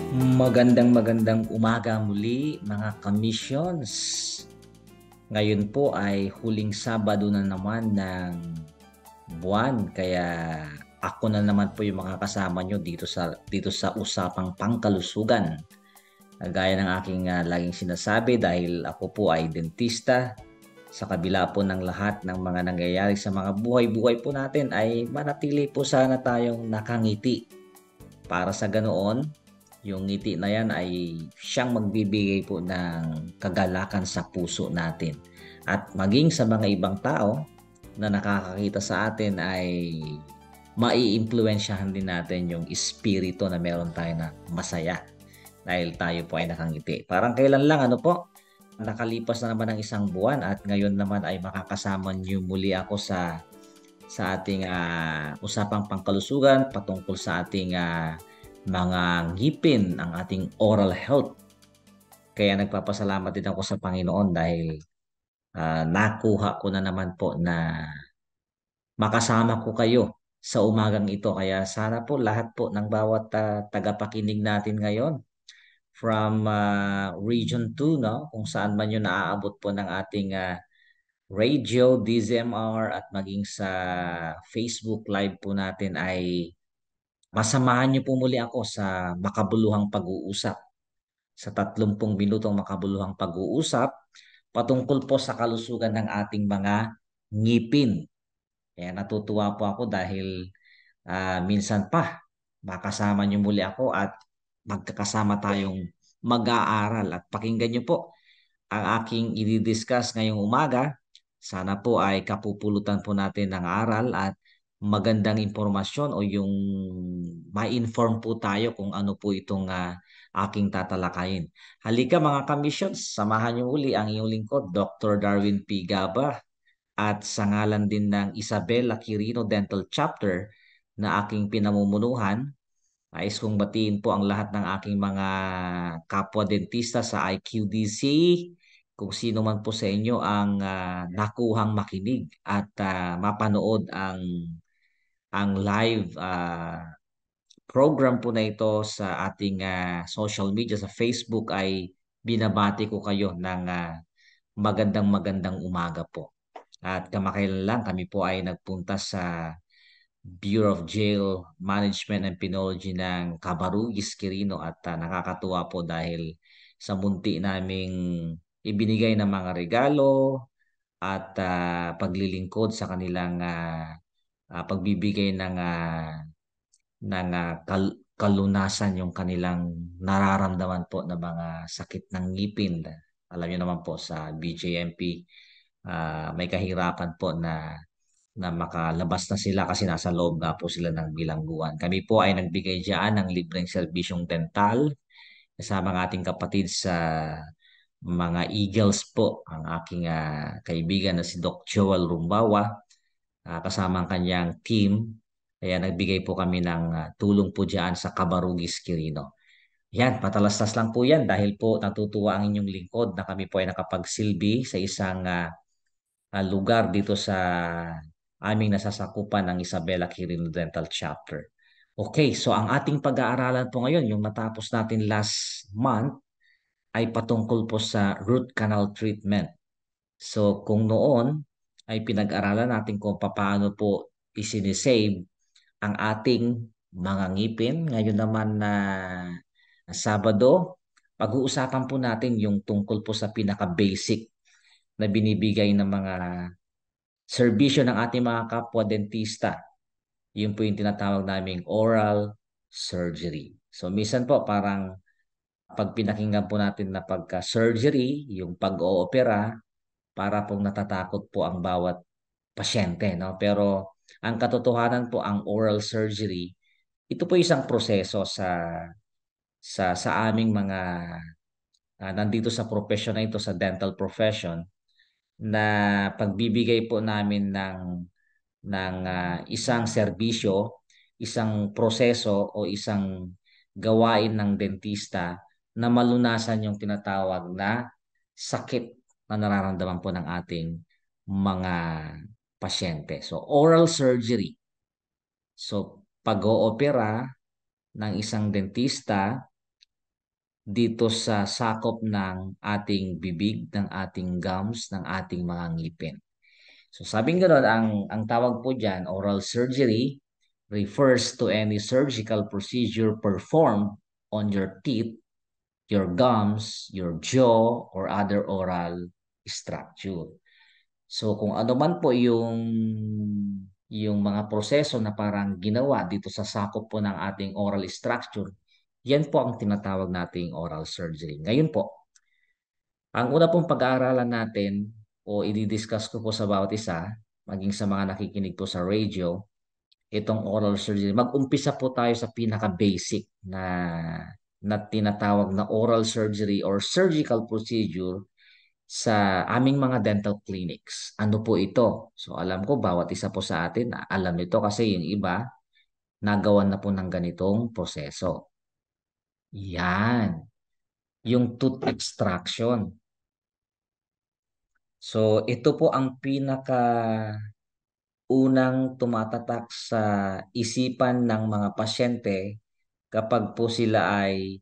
Magandang umaga muli mga ka-missions. Ngayon po ay huling Sabado na naman ng buwan kaya ako na naman po yung makakasama nyo dito sa usapang pangkalusugan. Gaya ng aking laging sinasabi dahil ako po ay dentista, sa kabila po ng lahat ng mga nangyayari sa mga buhay-buhay po natin ay manatili po sana tayong nakangiti para sa ganoon yung ngiti na yan ay siyang magbibigay po ng kagalakan sa puso natin. At maging sa mga ibang tao na nakakakita sa atin ay maiimpluwensyahan din natin yung espiritu na meron tayo na masaya dahil tayo po ay nakangiti. Parang kailan lang ano po, nakalipas na naman ng isang buwan at ngayon naman ay makakasama niyo muli ako sa ating usapang pangkalusugan patungkol sa ating mga ngipin, ang ating oral health. Kaya nagpapasalamat din ako sa Panginoon dahil nakuha ko na naman po na makasama ko kayo sa umagang ito. Kaya sana po lahat po ng bawat tagapakinig natin ngayon from Region 2, no? Kung saan man yun naaabot po ng ating radio, DZMR at maging sa Facebook Live po natin ay masamahan niyo po muli ako sa makabuluhang pag-uusap. Sa 30 minutong makabuluhang pag-uusap patungkol po sa kalusugan ng ating mga ngipin. Kaya natutuwa po ako dahil minsan pa makasama niyo muli ako at magkakasama tayong mag-aaral at pakinggan niyo po ang aking i-discuss ngayong umaga. Sana po ay kapupulutan po natin ng aral at magandang impormasyon o yung ma-inform po tayo kung ano po itong aking tatalakayin. Halika mga kamissions, samahan niyo uli ang iyong lingkod, Dr. Darwin P. Gaba, at sa ngalan din ng Isabela Quirino Dental Chapter na aking pinamumunuhan. Nais kong batiin po ang lahat ng aking mga kapwa-dentista sa IQDC, kung sino man po sa inyo ang nakuhang makinig at mapanood ang live program po na ito sa ating social media sa Facebook ay binabati ko kayo ng magandang umaga po. At kamakailan lang kami po ay nagpunta sa Bureau of Jail Management and Penology ng Cabarugis, Quirino at nakakatuwa po dahil sa munti naming ibinigay ng mga regalo at paglilingkod sa kanilang pagbibigay ng kalunasan yung kanilang nararamdaman po na mga sakit ng ngipin. Alam niyo naman po sa BJMP, may kahirapan po na makalabas na sila kasi nasa loob nga po sila ng bilangguan. Kami po ay nagbigay diyan ng libreng serbisyong dental kasama ng ating kapatid sa mga Eagles po, ang aking kaibigan na si Doc Joel Rumbawa, kasama ang kanyang team. Kaya nagbigay po kami ng tulong po diyan sa Cabarugis, Quirino. Yan, patalastas lang po yan dahil po natutuwa ang inyong lingkod na kami po ay nakapagsilbi sa isang lugar dito sa aming nasasakupan ng Isabela Quirino Dental Chapter. Okay, so ang ating pag-aaralan po ngayon, yung natapos natin last month, ay patungkol po sa root canal treatment. So kung noon ay pinag-aralan natin kung paano po isinisave ang ating mga ngipin, ngayon naman na Sabado, pag-uusapan po natin yung tungkol po sa pinaka-basic na binibigay ng mga serbisyo ng ating mga kapwa-dentista. Yun po yung tinatawag naming oral surgery. So, minsan po parang pag pinakinggan po natin na pagka-surgery, yung pag-oopera, para pong natatakot po ang bawat pasyente, no? Pero ang katotohanan po, ang oral surgery, ito po isang proseso sa aming mga nandito sa profession na ito, sa dental profession, na pagbibigay po namin ng isang serbisyo, isang proseso o isang gawain ng dentista na malunasan yung tinatawag na sakit na nararamdaman po ng ating mga pasyente. So, oral surgery. So, pag-oopera ng isang dentista dito sa sakop ng ating bibig, ng ating gums, ng ating mga ngipin. So sabing gano'n, ang tawag po dyan, oral surgery, refers to any surgical procedure performed on your teeth, your gums, your jaw, or other oral structure. So kung ano man po yung mga proseso na parang ginawa dito sa sakop po ng ating oral structure, yan po ang tinatawag nating oral surgery. Ngayon po, ang una pong pag-aaralan natin o i-discuss ko po sa bawat isa, maging sa mga nakikinig po sa radio, itong oral surgery. Mag-umpisa po tayo sa pinaka-basic na tinatawag na oral surgery or surgical procedure sa aming mga dental clinics. Ano po ito? So alam ko bawat isa po sa atin alam nito kasi yung iba nagawan na po ng ganitong proseso. Yan, yung tooth extraction. So ito po ang pinaka unang tumatatak sa isipan ng mga pasyente kapag po sila ay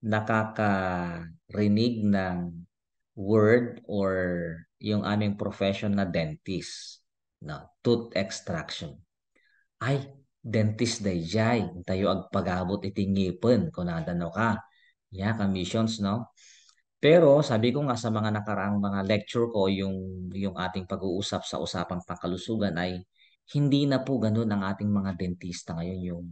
nakakarinig ng word or yung aming profession na dentist, na tooth extraction. Ay, dentist dayjay, tayo agpagabot iti ngipin, kunadano ka. Yeah, commissions, no? Pero sabi ko nga sa mga nakaraang mga lecture ko, yung ating pag-uusap sa usapang pangkalusugan ay hindi na po ganun ang ating mga dentista ngayon,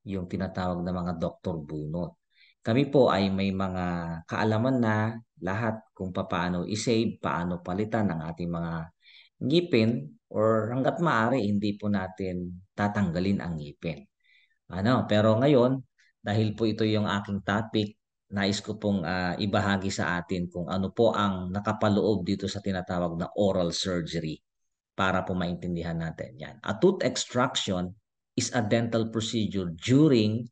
yung tinatawag na mga doktor bunot. Kami po ay may mga kaalaman na lahat kung paano i-save, paano palitan ang ating mga ngipin or hanggat maaari hindi po natin tatanggalin ang ngipin. Pero ngayon, dahil po ito yung aking topic, nais ko pong ibahagi sa atin kung ano po ang nakapaloob dito sa tinatawag na oral surgery para po maintindihan natin yan. A tooth extraction is a dental procedure during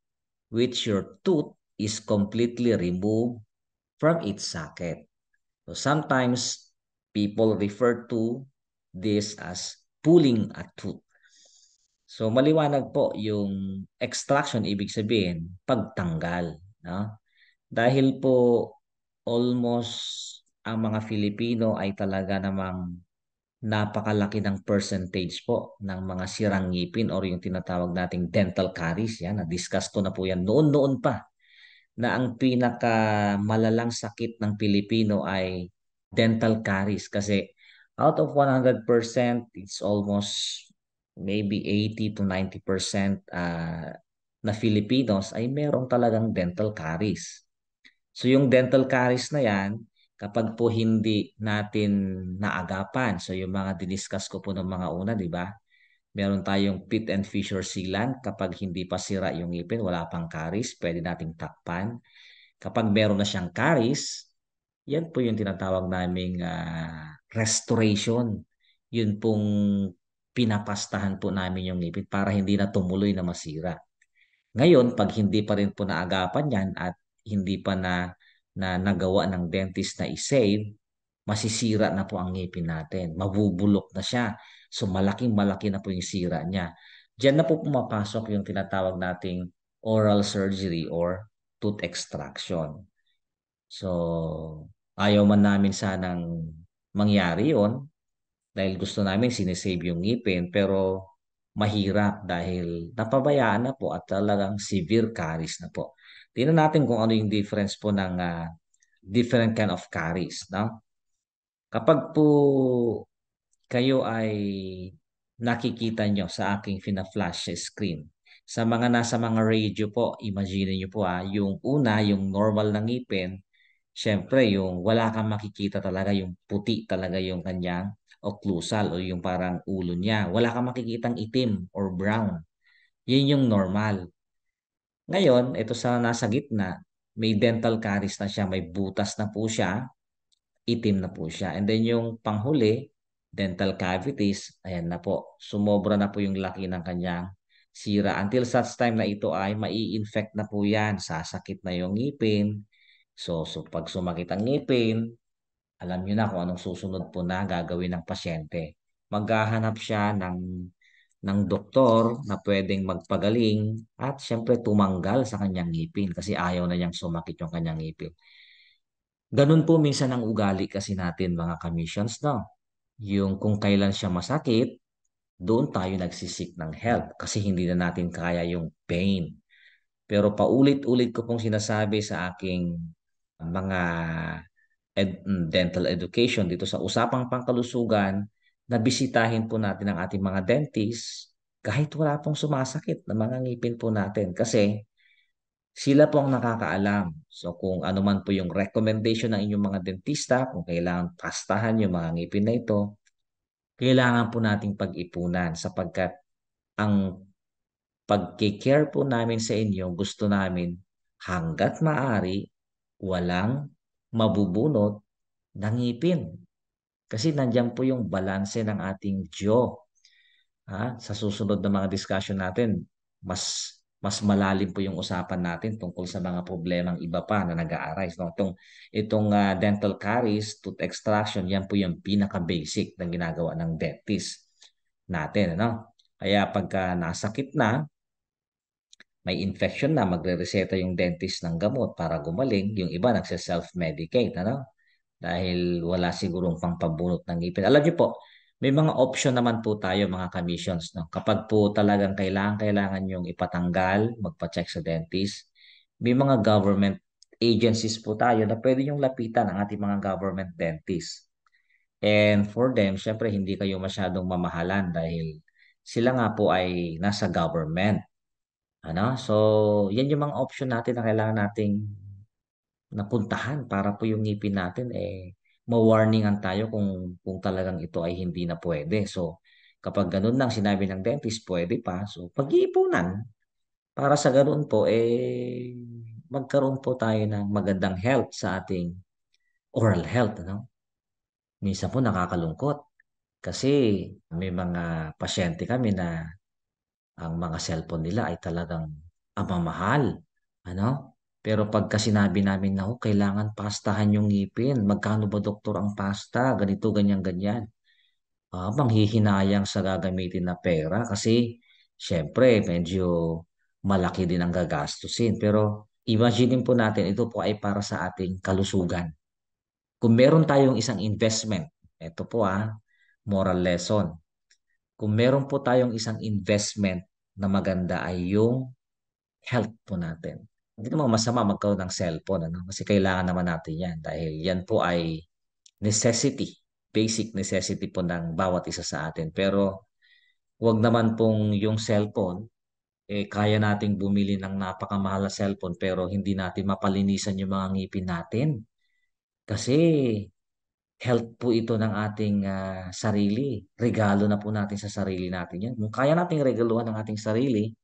which your tooth is completely removed from its socket. So sometimes people refer to this as pulling a tooth. So maliwanag po yung extraction, ibig sabihin pagtanggal, no? Dahil po almost ang mga Filipino ay talaga namang napakalaki ng percentage po ng mga sirang ngipin or yung tinatawag nating dental caries. Yan, na-discuss ko na po yan noon-noon pa na ang pinakamalalang sakit ng Pilipino ay dental caries kasi out of 100%, it's almost maybe 80 to 90% na Filipinos ay merong talagang dental caries. So yung dental caries na yan, kapag po hindi natin naagapan, so yung mga diniscuss ko po ng mga una, di ba? Meron tayong pit and fissure sealant kapag hindi pa sira yung ngipin, wala pang caries, pwede nating takpan. Kapag meron na siyang caries, yan po yung tinatawag naming restoration. Yun pong pinapastahan po namin yung ngipin para hindi na tumuloy na masira. Ngayon, pag hindi pa rin po naagapan yan at hindi pa na nagawa ng dentist na i-save, masisira na po ang ngipin natin. Mabubulok na siya. So malaking malaki na po yung sira niya. Diyan na po pumapasok yung tinatawag nating oral surgery or tooth extraction. So, ayaw man namin sanang mangyari yon dahil gusto namin sinisave yung ngipin pero mahirap dahil napabayaan na po at talagang severe caries na po. Tingnan natin kung ano yung difference po ng different kind of caries, no? Kapag po kayo ay nakikita nyo sa aking fina-flash screen, sa mga nasa mga radio po, imagine nyo po yung una, yung normal na ngipin, syempre yung wala kang makikita talaga, yung puti talaga yung kanyang occlusal o yung parang ulo niya. Wala kang makikitang itim or brown. Yun yung normal. Ngayon, ito sa nasa gitna, may dental caries na siya, may butas na po siya, itim na po siya. And then yung panghuli, dental cavities, ayan na po. Sumobra na po yung laki ng kanyang sira. Until such time na ito ay mai-infect na po yan. Sasakit na yung ngipin. So pag sumakit ang ngipin, alam niyo na kung anong susunod po na gagawin ng pasyente. Maghahanap siya ng ng doktor na pwedeng magpagaling at syempre tumanggal sa kanyang ngipin kasi ayaw na niyang sumakit yung kanyang ngipin. Ganun po minsan ang ugali kasi natin mga commissions, no? Yung kung kailan siya masakit, doon tayo nagsisik ng help kasi hindi na natin kaya yung pain. Pero paulit-ulit ko pong sinasabi sa aking mga dental education dito sa usapang pangkalusugan na bisitahin po natin ang ating mga dentist kahit wala pong sumasakit na mga ngipin po natin kasi sila po ang nakakaalam. So kung ano man po yung recommendation ng inyong mga dentista, kung kailangan pastahan yung mga ngipin na ito, kailangan po nating pag-ipunan sapagkat ang pag-care po namin sa inyo, gusto namin hanggat maaari, walang mabubunot ng ngipin. Kasi nandiyan po yung balanse ng ating jaw. Ha? Sa susunod na mga discussion natin, mas malalim po yung usapan natin tungkol sa mga problemang iba pa na nag-a-arise. No? Itong dental caries, tooth extraction, yan po yung pinaka-basic na ginagawa ng dentist natin. Ano? Kaya pagka nasakit na, may infection na, magre-reseta yung dentist ng gamot para gumaling. Yung iba nagse-self-medicate, ano? Dahil wala sigurong pangpabunot ng ngipin. Alam niyo po, may mga option naman po tayo mga commissions, no? Kapag po talagang kailangan yung ipatanggal, magpa-check sa dentist, may mga government agencies po tayo na pwede yung lapitan ang ating mga government dentist. And for them, syempre hindi kayo masyadong mamahalan dahil sila nga po ay nasa government. Ano? So, yan yung mga option natin na kailangan nating napuntahan para po yung ngipin natin ma-warningan tayo kung talagang ito ay hindi na pwede. So, kapag ganun lang sinabi ng dentist, pwede pa. So, pag-iipunan para sa ganun po magkaroon po tayo ng magandang health sa ating oral health, ano? Minsan po nakakalungkot kasi may mga pasyente kami na ang mga cellphone nila ay talagang mamahal. Ano? Pero pagka sinabi namin na, oh, kailangan pastahan yung ngipin. Magkano ba doktor ang pasta? Ganito, ganyan, ganyan. Manghihinayang sa gagamitin na pera kasi syempre medyo malaki din ang gagastusin. Pero imagine po natin, ito po ay para sa ating kalusugan. Kung meron tayong isang investment, ito po moral lesson. Kung meron po tayong isang investment na maganda ay yung health po natin. Hindi naman masama magkaroon ng cellphone, ano? Kasi kailangan naman natin yan dahil yan po ay necessity, basic necessity po ng bawat isa sa atin. Pero wag naman pong yung cellphone, kaya nating bumili ng napakamahal na cellphone pero hindi natin mapalinisan yung mga ngipin natin. Kasi health po ito ng ating sarili. Regalo na po natin sa sarili natin yan. Kung kaya nating regaluhan ng ating sarili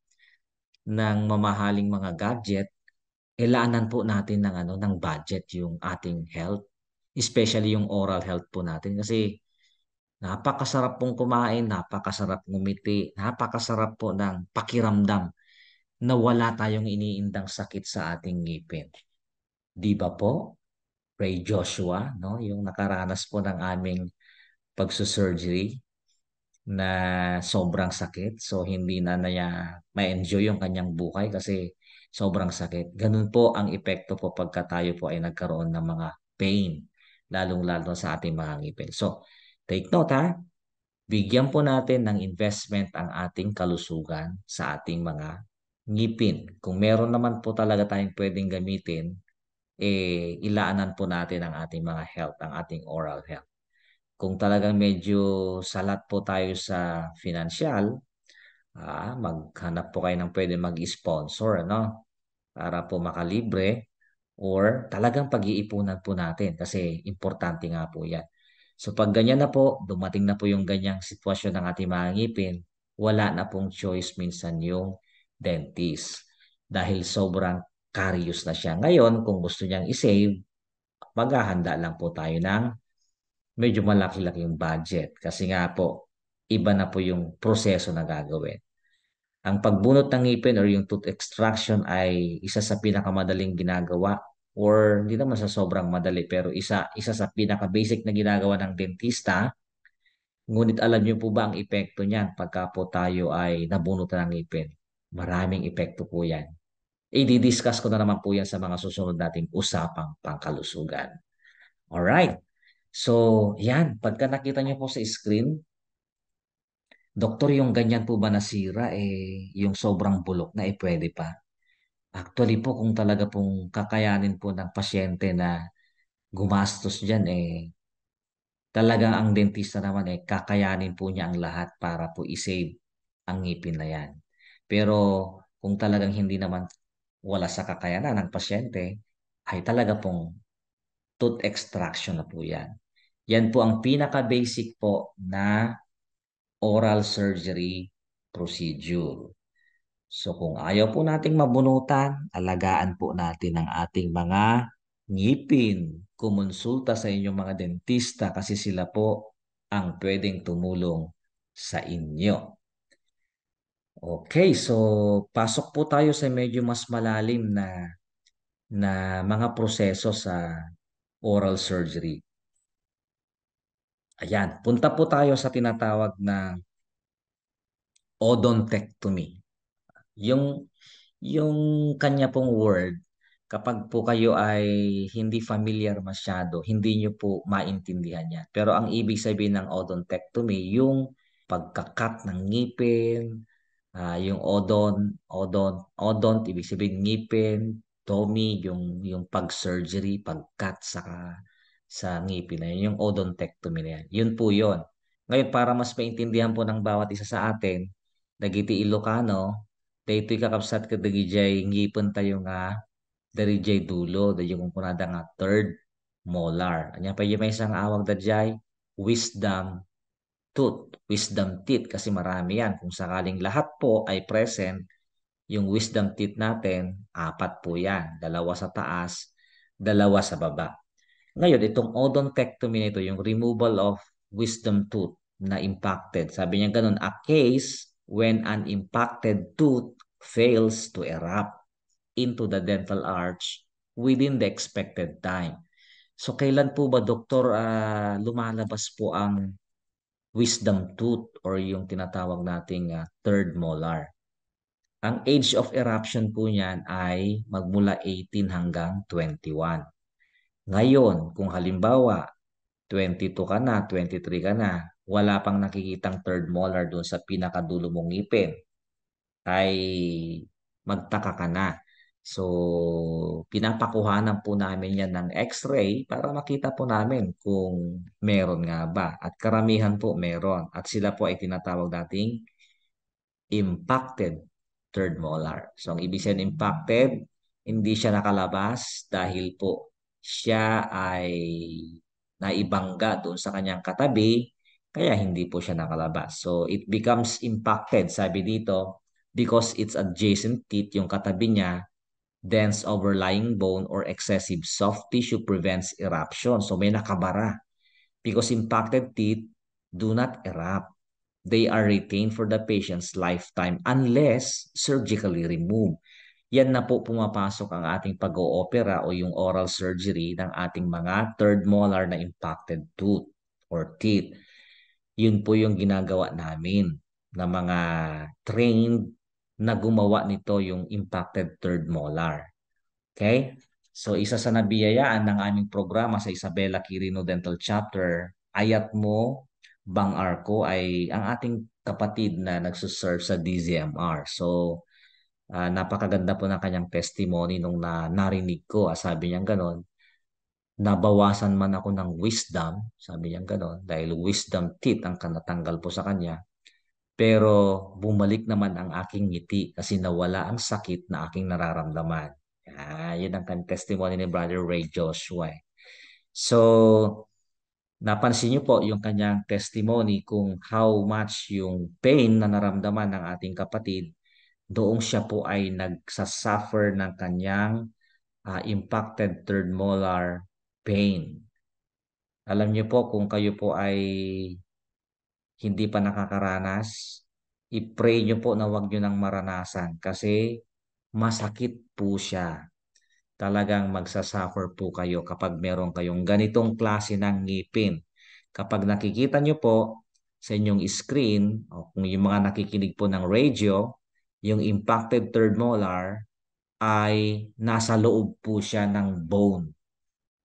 ng mamahaling mga gadget, ilaanan po natin ng ng budget yung ating health, especially yung oral health po natin kasi napakasarap pong kumain, napakasarap ngumiti, napakasarap po ng pakiramdam na wala tayong iniindang sakit sa ating ngipin. Di ba po? Ray Joshua, no? Yung nakaranas po ng aming pagsusurgery na sobrang sakit. So, hindi na niya ma-enjoy yung kanyang buhay kasi sobrang sakit. Ganun po ang epekto po pagka tayo po ay nagkaroon ng mga pain, lalong-lalo sa ating mga ngipin. So, take note bigyan po natin ng investment ang ating kalusugan sa ating mga ngipin. Kung meron naman po talaga tayong pwedeng gamitin, ilaanan po natin ang ating mga health, ang ating oral health. Kung talagang medyo salat po tayo sa financial, maghanap po kayo ng pwede mag-sponsor, ano? Para po makalibre or talagang pag-iipunan po natin kasi importante nga po yan. So pag ganyan na po, dumating na po yung ganyang sitwasyon ng ating mga ngipin, wala na pong choice minsan yung dentist. Dahil sobrang carious na siya. Ngayon, kung gusto niyang i-save, maghahanda lang po tayo ng medyo malaki-laki yung budget. Kasi nga po, iba na po yung proseso na gagawin. Ang pagbunot ng ngipin or yung tooth extraction ay isa sa pinakamadaling ginagawa or hindi naman sa sobrang madali pero isa sa pinaka-basic na ginagawa ng dentista Ngunit alam niyo po ba ang epekto niyan pagka po tayo ay nabunutan ng ngipin? Maraming epekto po yan. I-discuss ko na naman po yan sa mga susunod nating usapang pangkalusugan. Alright. So, yan. Pagka nakita niyo po sa screen, doktor, yung ganyan po ba nasira, yung sobrang bulok na, pwede pa? Actually po, kung talaga pong kakayanin po ng pasyente na gumastos dyan, talagang ang dentista naman, kakayanin po niya ang lahat para po i-save ang ngipin na yan. Pero kung talagang hindi naman wala sa kakayanan ng pasyente, ay talaga pong tooth extraction na po yan. Yan po ang pinaka-basic po na oral surgery procedure. So kung ayaw po nating mabunutan, alagaan po natin ang ating mga ngipin. Kumonsulta sa inyong mga dentista kasi sila po ang pwedeng tumulong sa inyo. Okay, so pasok po tayo sa medyo mas malalim na mga proseso sa oral surgery. Ayan, punta po tayo sa tinatawag na odontectomy. Yung yung kanya pong word, kapag po kayo ay hindi familiar masyado, hindi nyo po maintindihan yan. Pero ang ibig sabihin ng odontectomy, yung pagkakat ng ngipin, yung odont, ibig sabihin ngipin, tomy, yung pag-surgery, pag-cut sa ngipin na yun, yung odontectomy na yan. Yun po yun. Ngayon, para mas maintindihan po ng bawat isa sa atin, dagiti Ilocano, daytoy kakabsat kadagi jay ngipin tayo nga dari jay dulo, dayo kung kunada nga third molar. Anya pa yung may isang awag da jay wisdom tooth, wisdom teeth kasi marami yan. Kung sakaling lahat po ay present, yung wisdom teeth natin, apat po yan. Dalawa sa taas, dalawa sa baba. Ngayon, itong odontectomy nito, yung removal of wisdom tooth na impacted. Sabi niya ganun, a case when an impacted tooth fails to erupt into the dental arch within the expected time. So, kailan po ba, doktor, lumalabas po ang wisdom tooth or yung tinatawag nating third molar? Ang age of eruption po niyan ay magmula 18 hanggang 21. Ngayon, kung halimbawa 22 ka na, 23 ka na, wala pang nakikitang third molar doon sa pinakadulo mong ngipin, ay magtaka ka na. So, pinapakuhanan po namin yan ng x-ray para makita po namin kung meron nga ba. At karamihan po meron. At sila po ay tinatawag nating impacted third molar. So, ang ibig sabihin impacted, hindi siya nakalabas dahil po siya ay naibangga doon sa kanyang katabi, kaya hindi po siya nakalabas. So, it becomes impacted, sabi dito, because it's adjacent teeth, yung katabi niya, dense overlying bone or excessive soft tissue prevents eruption. So, may nakabara. Because impacted teeth do not erupt. They are retained for the patient's lifetime unless surgically removed. Yan na po pumapasok ang ating pag-oopera o yung oral surgery ng ating mga third molar na impacted tooth or teeth. Yun po yung ginagawa namin na mga trained na gumawa nito yung impacted third molar. Okay? So isa sa nabiyayaan ng aming programa sa Isabela Quirino Dental Chapter, Ayat Mo Bang Arco ay ang ating kapatid na nagsuserve sa DZMR. So napakaganda po ng kanyang testimony nung narinig ko. Sabi niya gano'n, nabawasan man ako ng wisdom, sabi niya gano'n, dahil wisdom teeth ang kanatanggal po sa kanya. Pero bumalik naman ang aking ngiti kasi nawala ang sakit na aking nararamdaman. Yun ang testimony ni Brother Ray Joshua. So, napansin niyo po yung kanyang testimony kung how much yung pain na naramdaman ng ating kapatid doong siya po ay nagsasuffer ng kanyang impacted third molar pain. Alam niyo po kung kayo po ay hindi pa nakakaranas, i-pray niyo po na wag niyo nang maranasan kasi masakit po siya. Talagang magsasuffer po kayo kapag meron kayong ganitong klase ng ngipin. Kapag nakikita niyo po sa inyong screen, o kung yung mga nakikinig po ng radio, yung impacted third molar ay nasa loob po siya ng bone.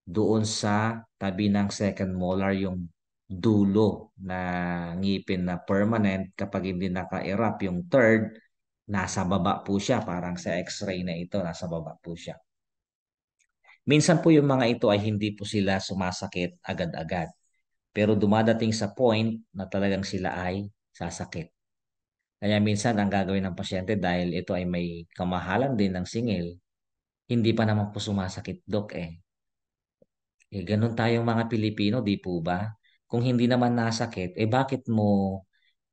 Doon sa tabi ng second molar, yung dulo na ngipin na permanent, kapag hindi naka-erupt yung third, nasa baba po siya. Parang sa x-ray na ito, nasa baba po siya. Minsan po yung mga ito ay hindi po sila sumasakit agad-agad. Pero dumadating sa point na talagang sila ay sasakit. Kaya minsan ang gagawin ng pasyente, dahil ito ay may kamahalan din ng singil, hindi pa naman po sumasakit, Dok eh. Ganun tayong mga Pilipino, di po ba? Kung hindi naman nasakit, bakit mo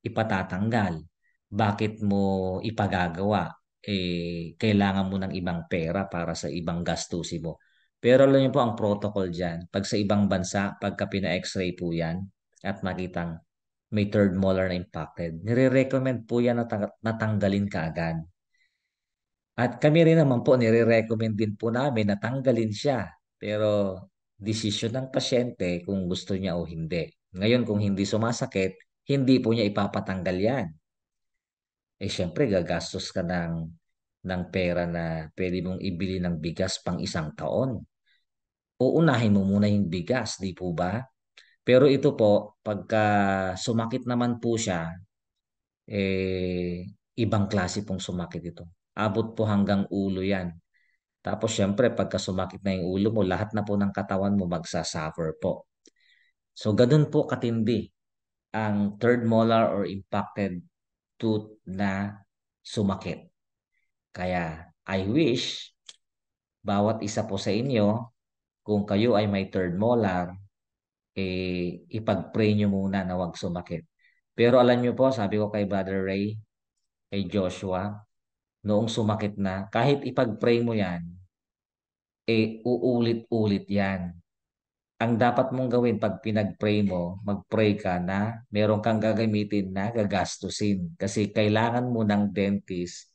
ipatatanggal? Bakit mo ipagagawa? Kailangan mo ng ibang pera para sa ibang gastusin mo. Pero alam niyo po ang protocol dyan. Pag sa ibang bansa, pagka pina-x-ray po yan at makitang may third molar na impacted, nire-recommend po yan na natanggalin kaagad. At kami rin naman po, nire-recommend din po namin na tanggalin siya. Pero desisyon ng pasyente kung gusto niya o hindi. Ngayon, kung hindi sumasakit, hindi po niya ipapatanggal yan. Siyempre, gagastos ka ng pera na pwede mong ibili ng bigas pang 1 taon. Uunahin mo muna yung bigas, di po ba? Pero ito po, pagka sumakit naman po siya, ibang klase pong sumakit ito. Abot po hanggang ulo yan. Tapos syempre, pagka sumakit na yung ulo mo, lahat na po ng katawan mo magsasuffer po. So, ganun po katindi ang third molar or impacted tooth na sumakit. Kaya, I wish, bawat isa po sa inyo, kung kayo ay may third molar, ipag-pray nyo muna na wag sumakit. Pero alam nyo po, sabi ko kay Brother Ray, kay Joshua, noong sumakit na, kahit ipag-pray mo yan, uulit-ulit yan. Ang dapat mong gawin pag pinag-pray mo, mag-pray ka na meron kang gagamitin na gagastusin. Kasi kailangan mo ng dentist,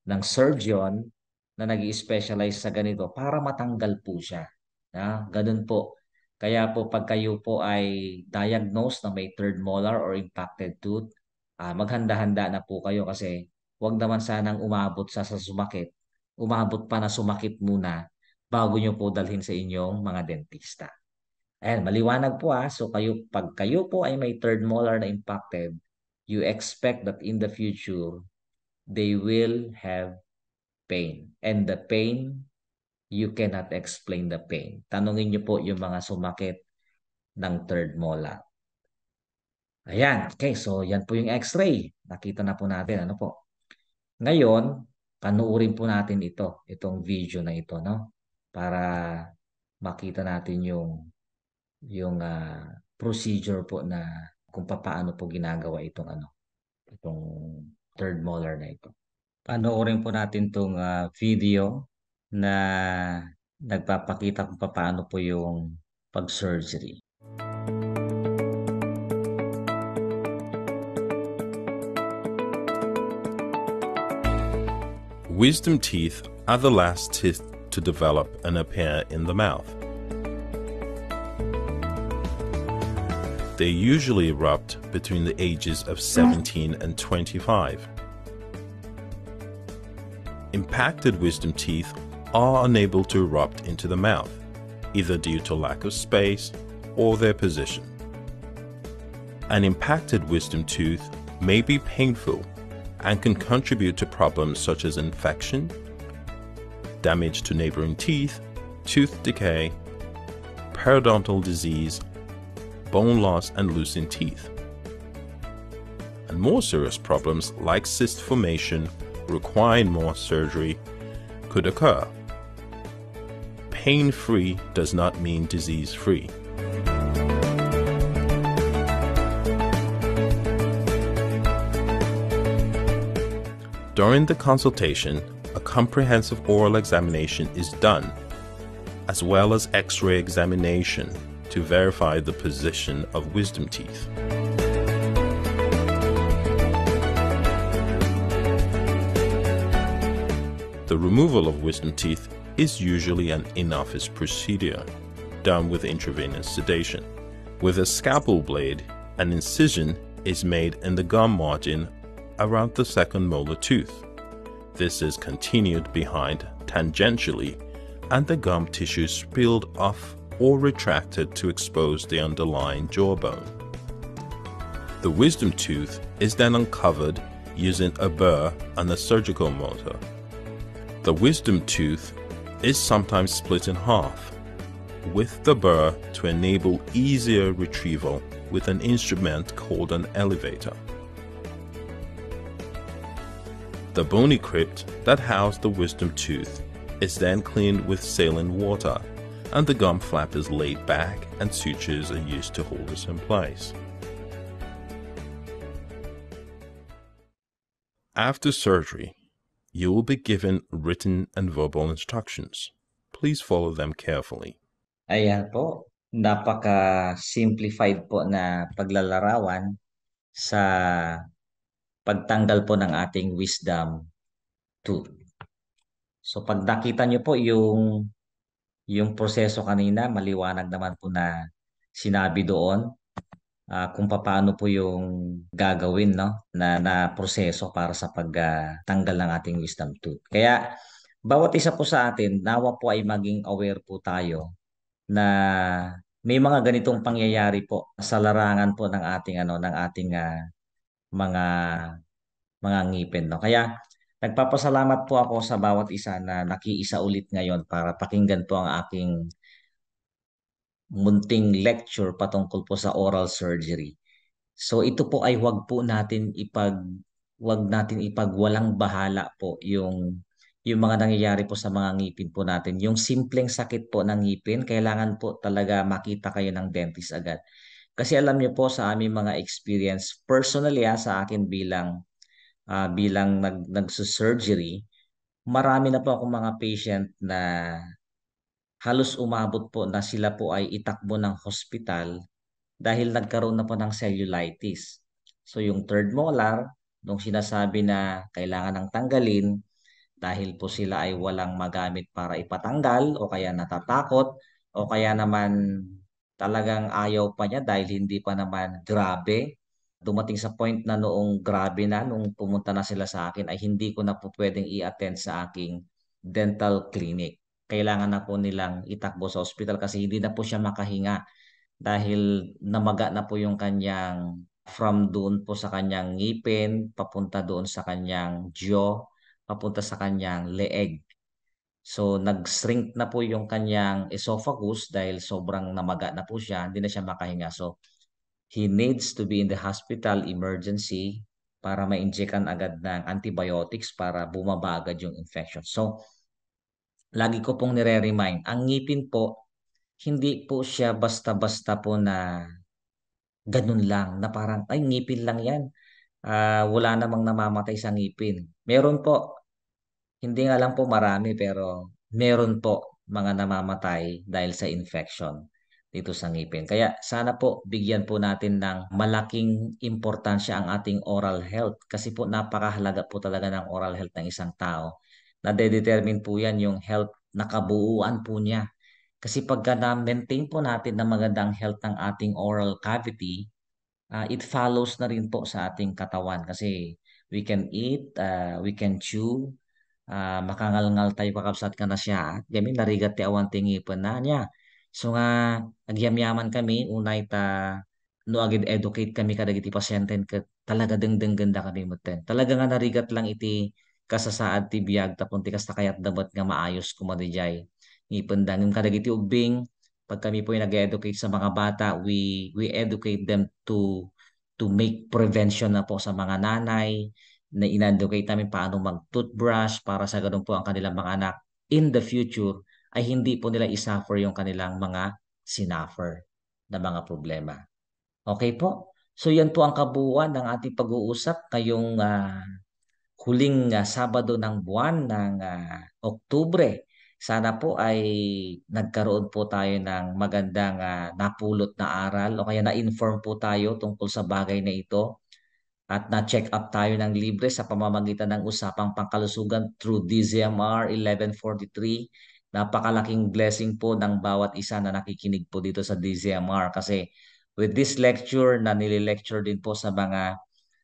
ng surgeon na nag-i-specialize sa ganito para matanggal po siya. Ganun po. Kaya po pag kayo po ay diagnosed na may third molar or impacted tooth, maghanda-handa na po kayo kasi wag naman sanang umabot sa sumakit. Umabot pa na sumakit muna bago nyo po dalhin sa inyong mga dentista. Ayan, maliwanag po So pag kayo po ay may third molar na impacted, you expect that in the future, they will have pain. And the pain, you cannot explain the pain. Tanungin niyo po yung mga sumakit ng third molar. Ayan, okay, so yan po yung x-ray. Nakita na po natin, ano po. Ngayon, panuorin po natin itong video na ito, no? Para makita natin yung procedure po na kung paano po ginagawa itong third molar na ito. Panoorin po natin itong video na nagpapakita kung paano po yung pag-surgery. Wisdom teeth are the last teeth to develop and appear in the mouth. They usually erupt between the ages of 17 and 25. Impacted wisdom teeth are unable to erupt into the mouth, either due to lack of space or their position. An impacted wisdom tooth may be painful and can contribute to problems such as infection, damage to neighboring teeth, tooth decay, periodontal disease, bone loss and losing teeth. And more serious problems like cyst formation requiring more surgery could occur. Pain-free does not mean disease-free. During the consultation, a comprehensive oral examination is done, as well as X-ray examination to verify the position of wisdom teeth. The removal of wisdom teeth is usually an in-office procedure, done with intravenous sedation. With a scalpel blade, an incision is made in the gum margin around the second molar tooth. This is continued behind tangentially, and the gum tissue spilled off or retracted to expose the underlying jawbone. The wisdom tooth is then uncovered using a burr and a surgical mortar. The wisdom tooth is sometimes split in half, with the burr to enable easier retrieval with an instrument called an elevator. The bony crypt that housed the wisdom tooth is then cleaned with saline water, and the gum flap is laid back and sutures are used to hold this in place. After surgery, you will be given written and verbal instructions. Please follow them carefully. Ayan po, napaka-simplified po na paglalarawan sa pagtanggal po ng ating wisdom tooth. So pag nakita nyo po yung proseso kanina, maliwanag naman po na sinabi doon kung paano po yung gagawin, no, na proseso para sa pagtanggal ng ating wisdom tooth. Kaya bawat isa po sa atin, nawa po ay maging aware po tayo na may mga ganitong pangyayari po sa larangan po ng ating mga ngipin, no. Kaya nagpapasalamat po ako sa bawat isa na nakiisa ulit ngayon para pakinggan po ang aking munting lecture patungkol po sa oral surgery. So ito po ay wag natin ipagwalang bahala po yung mga nangyayari po sa mga ngipin po natin. Yung simpleng sakit po ng ngipin, kailangan po talaga makita kayo ng dentist agad. Kasi alam niyo po sa aming mga experience, personally sa akin bilang nagsu-surgery, marami na po akong mga patient na halos umabot po na sila po ay itakbo ng hospital dahil nagkaroon na po ng cellulitis. So yung third molar, nung sinasabi na kailangan ng tanggalin dahil po sila ay walang magamit para ipatanggal o kaya natatakot o kaya naman talagang ayaw pa niya dahil hindi pa naman grabe. Dumating sa point na noong grabe na, nung pumunta na sila sa akin ay hindi ko na po pwedeng i-attend sa aking dental clinic. Kailangan na po nilang itakbo sa hospital kasi hindi na po siya makahinga dahil namaga na po yung kanyang from doon po sa kanyang ngipin, papunta doon sa kanyang jaw, papunta sa kanyang leeg. So nag-shrink na po yung kanyang esophagus dahil sobrang namaga na po siya, hindi na siya makahinga. So he needs to be in the hospital emergency para ma-injectan agad ng antibiotics para bumaba agad yung infection. So lagi ko pong nire-remind, ang ngipin po hindi po siya basta-basta po na ganun lang, na parang, ay, ngipin lang yan. Wala namang namamatay sa ngipin. Meron po, hindi nga lang po marami, pero meron po mga namamatay dahil sa infection dito sa ngipin. Kaya sana po bigyan po natin ng malaking importansya ang ating oral health kasi po napakahalaga po talaga ng oral health ng isang tao. Nade-determine po yan yung health na kabuuan po niya. Kasi pagka na-maintain po natin na magandang health ng ating oral cavity, it follows na rin po sa ating katawan kasi we can eat, we can chew, makangalngal tayo kakabsat ka na siya. Kami narigat ti awan tingipan na niya. So nga, nagyamyaman kami, unay no agad educate kami kadagiti pasyenten ka talaga dengdeng ganda kami muten. Talaga nga narigat lang iti kasasaad ti biyag tapon ti kasta kayat dapat nga maayos kumadijay. Ipendangim kadagiti ubing pag kami po ay nag-educate sa mga bata, we educate them to make prevention na po sa mga nanay, na in-educate namin paano mag-toothbrush para sa ganun po ang kanilang mga anak in the future ay hindi po nila isuffer yung kanilang mga sinuffer na mga problema. Okay po? So yan po ang kabuuan ng ating pag-uusap ngayong huling Sabado ng buwan ng Oktubre. Sana po ay nagkaroon po tayo ng magandang napulot na aral o kaya na-inform po tayo tungkol sa bagay na ito at na-check up tayo ng libre sa pamamagitan ng usapang pangkalusugan through DZMR 1143. Napakalaking blessing po ng bawat isa na nakikinig po dito sa DZMR kasi with this lecture na nililecture din po sa mga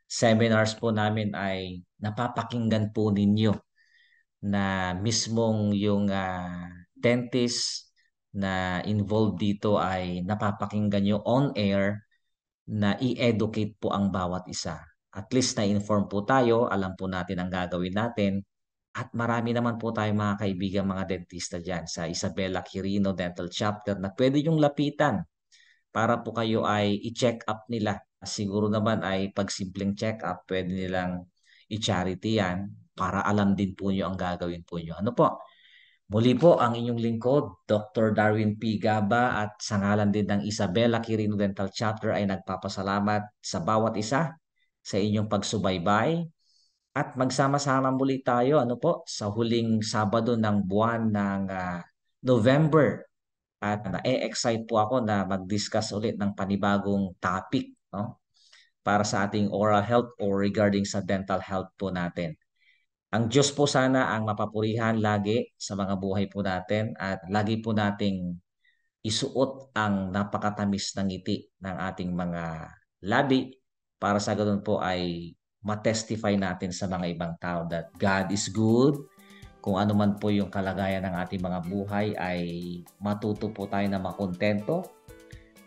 seminars po namin ay napapakinggan po ninyo na mismong yung dentist na involved dito ay napapakinggan nyo on air na i-educate po ang bawat isa. At least na-inform po tayo, alam po natin ang gagawin natin. At marami naman po tayong mga kaibigan, mga dentista dyan sa Isabela Quirino Dental Chapter na pwede yung lapitan para po kayo ay i-check up nila. Siguro naman ay pag simpleng check up, pwede nilang i-charity yan para alam din po nyo ang gagawin po nyo. Ano po? Muli po ang inyong lingkod, Dr. Darwin P. Gaba, at sa ngalan din ng Isabela Quirino Dental Chapter ay nagpapasalamat sa bawat isa sa inyong pagsubaybay at magsama-sama muli tayo sa huling Sabado ng buwan ng November. At na-excite po ako na mag-discuss ulit ng panibagong topic, no? Para sa ating oral health o regarding sa dental health po natin. Ang Diyos po sana ang mapapurihan lagi sa mga buhay po natin at lagi po nating isuot ang napakatamis ng ngiti ng ating mga labi para sa ganun po ay matestify natin sa mga ibang tao that God is good. Kung ano man po yung kalagayan ng ating mga buhay ay matuto po tayo na makontento.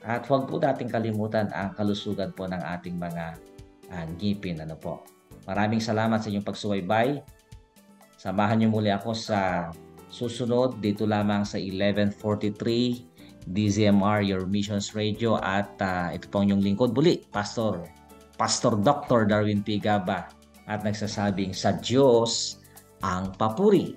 At huwag po nating kalimutan ang kalusugan po ng ating mga ngipin. Maraming salamat sa inyong pagsubaybay. Samahan niyo muli ako sa susunod dito lamang sa 1143 DZMR Your Missions Radio at ito po ang inyong lingkod muli, Pastor Dr. Darwin P. Gaba at nagsasabing sa Diyos ang papuri.